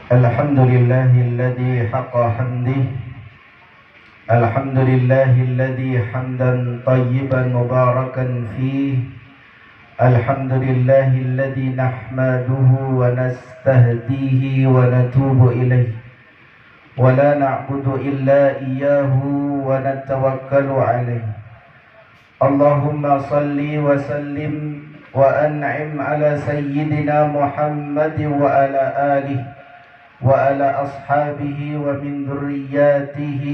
الحمد لله الذي حق حمده الحمد لله الذي حمدا طيبا مباركا فيه الحمد لله الذي نحمده ونستهديه ونتوب إليه ولا نعبد إلا إياه ونتوكل عليه اللهم صل وسلم وأنعم على سيدنا محمد وعلى آله وعلى أصحابه ومن ذرياته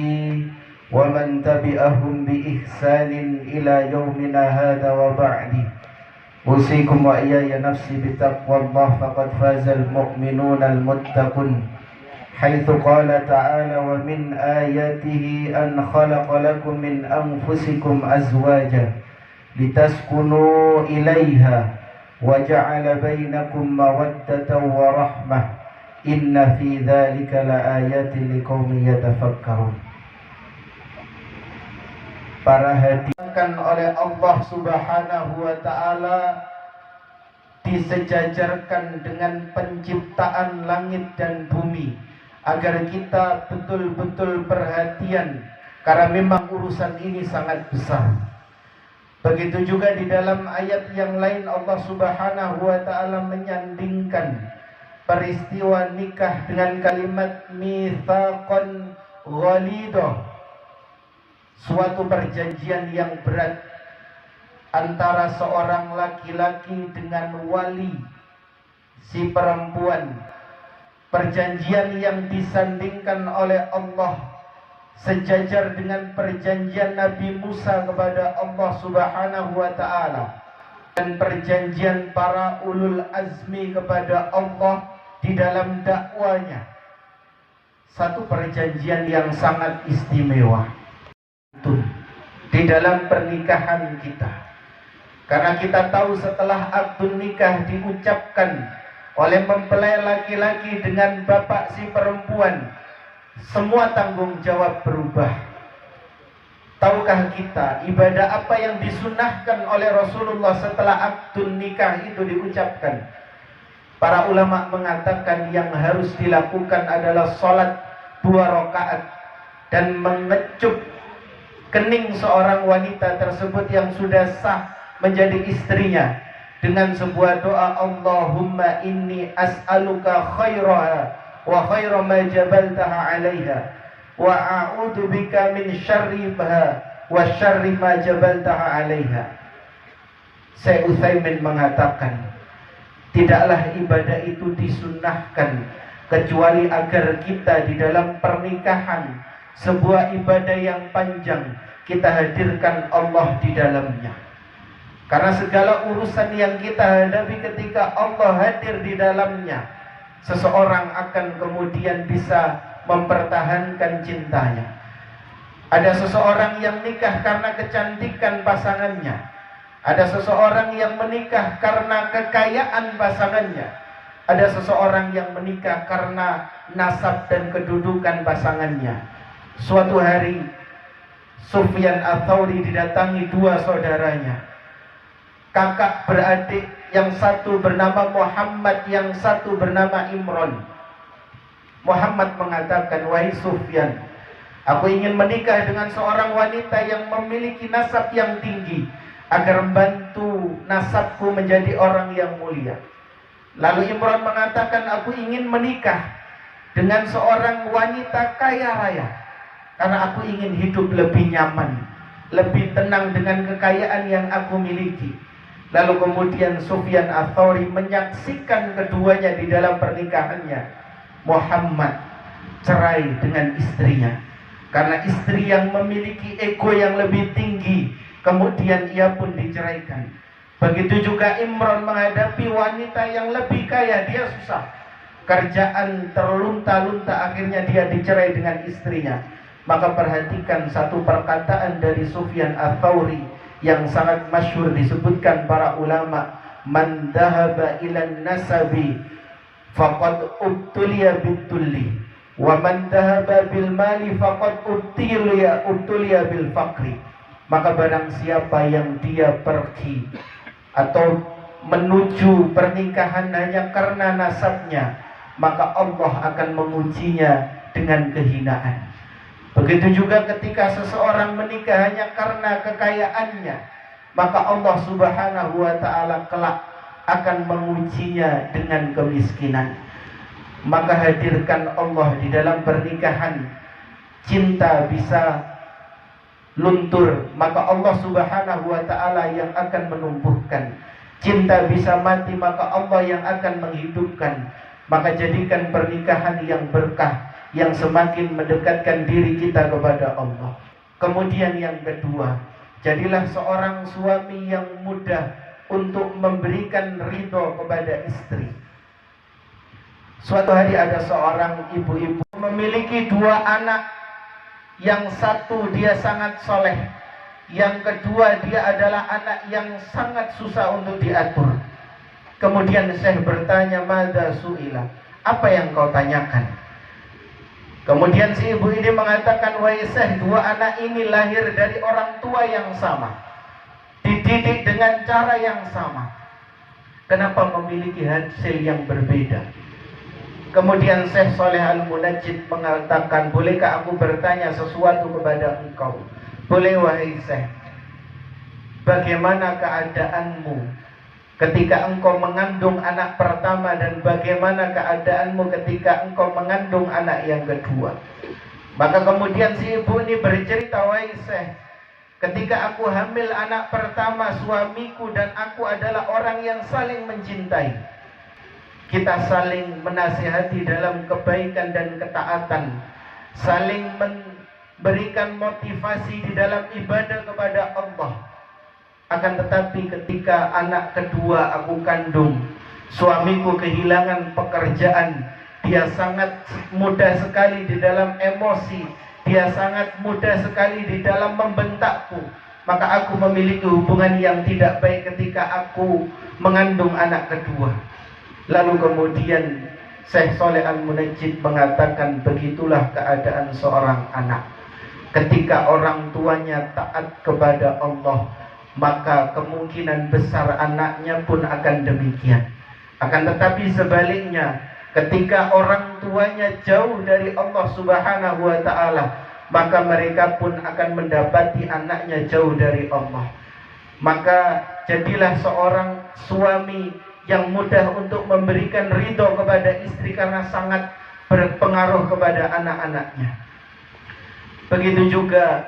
ومن تبعهم بإحسان إلى يومنا هذا وبعد أوصيكم وإياي نفسي بتقوى الله فقد فاز المؤمنون المتقون حيث قال تعالى ومن آياته أن خلق لكم من أنفسكم أزواجا لتسكنوا إليها وجعل بينكم مودة ورحمة إن في ذلك لآيات لقوم يتفكرون. Para hadiahkan oleh Allah Subhanahu wa Ta'ala, disejajarkan dengan penciptaan langit dan bumi, agar kita betul-betul perhatian, karena memang urusan ini sangat besar. Begitu juga di dalam ayat yang lain Allah Subhanahu wa Ta'ala menyandingkan peristiwa nikah dengan kalimat mitsaqan ghalidah, suatu perjanjian yang berat antara seorang laki-laki dengan wali si perempuan. Perjanjian yang disandingkan oleh Allah sejajar dengan perjanjian Nabi Musa kepada Allah Subhanahu wa Ta'ala dan perjanjian para ulul azmi kepada Allah di dalam dakwanya. Satu perjanjian yang sangat istimewa di dalam pernikahan kita, karena kita tahu setelah akad nikah diucapkan oleh mempelai laki-laki dengan bapak si perempuan, semua tanggung jawab berubah. Tahukah kita ibadah apa yang disunahkan oleh Rasulullah setelah akad nikah itu diucapkan? Para ulama mengatakan yang harus dilakukan adalah sholat 2 rakaat dan mengecup kening seorang wanita tersebut yang sudah sah menjadi istrinya dengan sebuah doa, Allahumma inni as'aluka khairaha wa khaira ma jabaltaha alaiha wa a'udhu bika min syarriha wa syarri ma jabaltaha alaiha. Syekh Utsaimin mengatakan, tidaklah ibadah itu disunnahkan kecuali agar kita di dalam pernikahan, sebuah ibadah yang panjang, kita hadirkan Allah di dalamnya. Karena segala urusan yang kita hadapi ketika Allah hadir di dalamnya, seseorang akan kemudian bisa mempertahankan cintanya. Ada seseorang yang nikah karena kecantikan pasangannya. Ada seseorang yang menikah karena kekayaan pasangannya. Ada seseorang yang menikah karena nasab dan kedudukan pasangannya. Suatu hari Sufyan Ats-Tsauri didatangi 2 saudaranya, kakak beradik, yang satu bernama Muhammad, yang satu bernama Imran. Muhammad mengatakan, wahai Sufyan, aku ingin menikah dengan seorang wanita yang memiliki nasab yang tinggi, agar membantu nasabku menjadi orang yang mulia. Lalu Imran mengatakan, aku ingin menikah dengan seorang wanita kaya raya, karena aku ingin hidup lebih nyaman, lebih tenang dengan kekayaan yang aku miliki. Lalu kemudian Sufyan Ats-Tsauri menyaksikan keduanya di dalam pernikahannya. Muhammad cerai dengan istrinya karena istri yang memiliki ego yang lebih tinggi, kemudian ia pun diceraikan. Begitu juga Imran menghadapi wanita yang lebih kaya, dia susah, kerjaan terlunta-lunta, akhirnya dia dicerai dengan istrinya. Maka perhatikan satu perkataan dari Sufyan Ats-Tsauri yang sangat masyhur, disebutkan para ulama, man dhahaba ilan nasabi faqad ubtuliya bitulli wa man dhahaba bil mali faqad ubtuliya bil faqri. Maka barang siapa yang dia pergi atau menuju pernikahan hanya karena nasabnya, maka Allah akan mengujinya dengan kehinaan. Begitu juga ketika seseorang menikah hanya karena kekayaannya, maka Allah Subhanahu wa ta'ala kelak akan mengujinya dengan kemiskinan. Maka hadirkan Allah di dalam pernikahan. Cinta bisa luntur, maka Allah Subhanahu wa ta'ala yang akan menumbuhkan. Cinta bisa mati, maka Allah yang akan menghidupkan. Maka jadikan pernikahan yang berkah, yang semakin mendekatkan diri kita kepada Allah. Kemudian yang kedua, jadilah seorang suami yang mudah untuk memberikan ridho kepada istri. Suatu hari ada seorang ibu-ibu memiliki 2 anak. Yang satu dia sangat soleh, yang kedua dia adalah anak yang sangat susah untuk diatur. Kemudian Syekh bertanya, "Madza su'ila?" Apa yang kau tanyakan? Kemudian si ibu ini mengatakan, "Wahai Syekh, 2 anak ini lahir dari orang tua yang sama, dididik dengan cara yang sama. Kenapa memiliki hasil yang berbeda?" Kemudian Syekh Saleh Al-Munajjid mengatakan, "Bolehkah aku bertanya sesuatu kepada engkau?" "Boleh wahai Syekh. Bagaimana keadaanmu ketika engkau mengandung anak pertama dan bagaimana keadaanmu ketika engkau mengandung anak yang kedua?" Maka kemudian si ibu ini bercerita, "Wahai Syekh, ketika aku hamil anak pertama, suamiku dan aku adalah orang yang saling mencintai. Kita saling menasihati dalam kebaikan dan ketaatan, saling memberikan motivasi di dalam ibadah kepada Allah. Akan tetapi ketika anak kedua aku kandung, suamiku kehilangan pekerjaan. Dia sangat mudah sekali di dalam emosi, dia sangat mudah sekali di dalam membentakku. Maka aku memiliki hubungan yang tidak baik ketika aku mengandung anak kedua." Lalu kemudian Syekh Saleh Al-Munajjid mengatakan, begitulah keadaan seorang anak. Ketika orang tuanya taat kepada Allah, maka kemungkinan besar anaknya pun akan demikian. Akan tetapi sebaliknya, ketika orang tuanya jauh dari Allah Subhanahu wa ta'ala, maka mereka pun akan mendapati anaknya jauh dari Allah. Maka jadilah seorang suami yang mudah untuk memberikan ridho kepada istri karena sangat berpengaruh kepada anak-anaknya. Begitu juga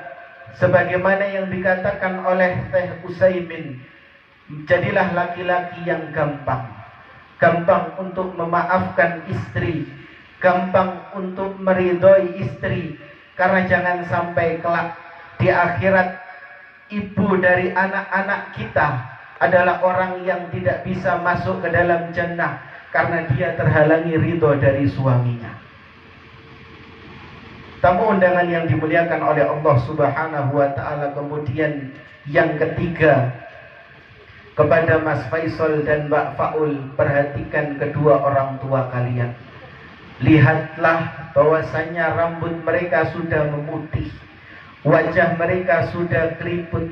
sebagaimana yang dikatakan oleh Syekh Utsaimin, jadilah laki-laki yang gampang untuk memaafkan istri, gampang untuk meridhoi istri, karena jangan sampai kelak di akhirat ibu dari anak-anak kita adalah orang yang tidak bisa masuk ke dalam jannah karena dia terhalangi ridho dari suaminya. Tamu undangan yang dimuliakan oleh Allah Subhanahu wa ta'ala, kemudian yang ketiga, kepada Mas Faisal dan Mbak Faul, perhatikan kedua orang tua kalian. Lihatlah bahwasanya rambut mereka sudah memutih, wajah mereka sudah keriput.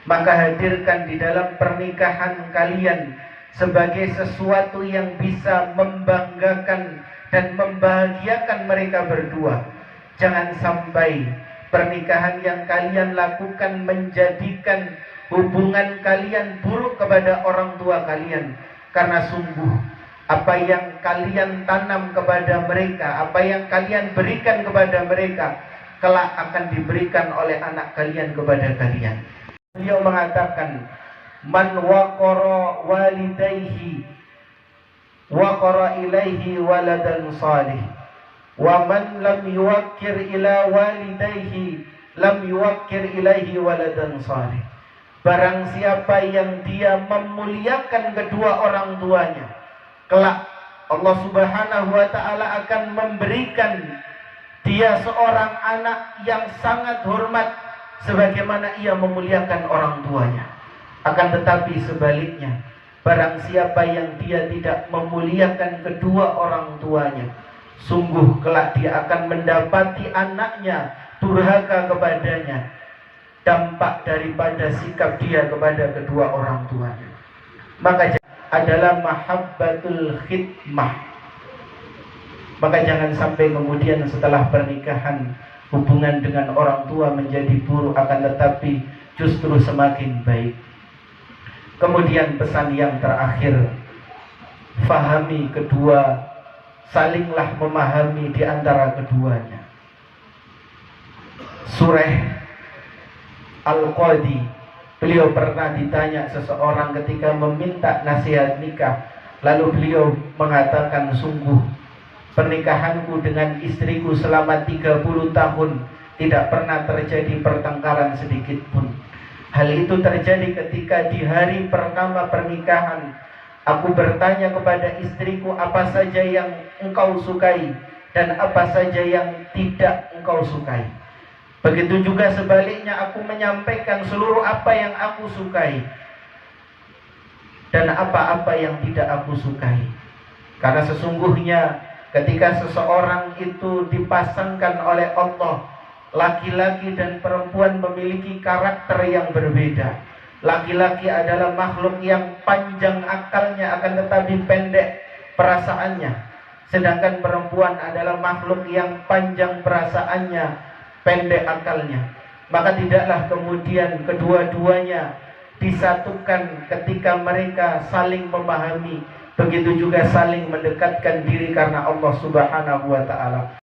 Maka hadirkan di dalam pernikahan kalian sebagai sesuatu yang bisa membanggakan dan membahagiakan mereka berdua. Jangan sampai pernikahan yang kalian lakukan menjadikan hubungan kalian buruk kepada orang tua kalian. Karena sungguh apa yang kalian tanam kepada mereka, apa yang kalian berikan kepada mereka, kelak akan diberikan oleh anak kalian kepada kalian. Beliau mengatakan, "Man waqara walidayhi waqara ilaihi waladan salih, wa man lam yuwakkir ila walidayhi lam yuwakkir ilaihi waladan salih." Barang siapa yang dia memuliakan kedua orang tuanya, kelak Allah Subhanahu wa ta'ala akan memberikan dia seorang anak yang sangat hormat sebagaimana ia memuliakan orang tuanya. Akan tetapi sebaliknya, barang siapa yang dia tidak memuliakan kedua orang tuanya, sungguh kelak dia akan mendapati anaknya durhaka kepadanya, dampak daripada sikap dia kepada kedua orang tuanya. Maka adalah mahabbatul khidmah, Maka jangan sampai kemudian setelah pernikahan hubungan dengan orang tua menjadi buruk, akan tetapi justru semakin baik. Kemudian pesan yang terakhir, fahami kedua, salinglah memahami di antara keduanya. Surah Al-Qadi, beliau pernah ditanya seseorang ketika meminta nasihat nikah, lalu beliau mengatakan, sungguh pernikahanku dengan istriku selama 30 tahun tidak pernah terjadi pertengkaran sedikit pun. Hal itu terjadi ketika di hari pertama pernikahan aku bertanya kepada istriku apa saja yang engkau sukai dan apa saja yang tidak engkau sukai. Begitu juga sebaliknya, aku menyampaikan seluruh apa yang aku sukai dan apa-apa yang tidak aku sukai. Karena sesungguhnya ketika seseorang itu dipasangkan oleh Allah, laki-laki dan perempuan memiliki karakter yang berbeda. Laki-laki adalah makhluk yang panjang akalnya akan tetapi pendek perasaannya, sedangkan perempuan adalah makhluk yang panjang perasaannya, pendek akalnya. Maka tidaklah kemudian kedua-duanya disatukan ketika mereka saling memahami, begitu juga saling mendekatkan diri karena Allah Subhanahu wa ta'ala.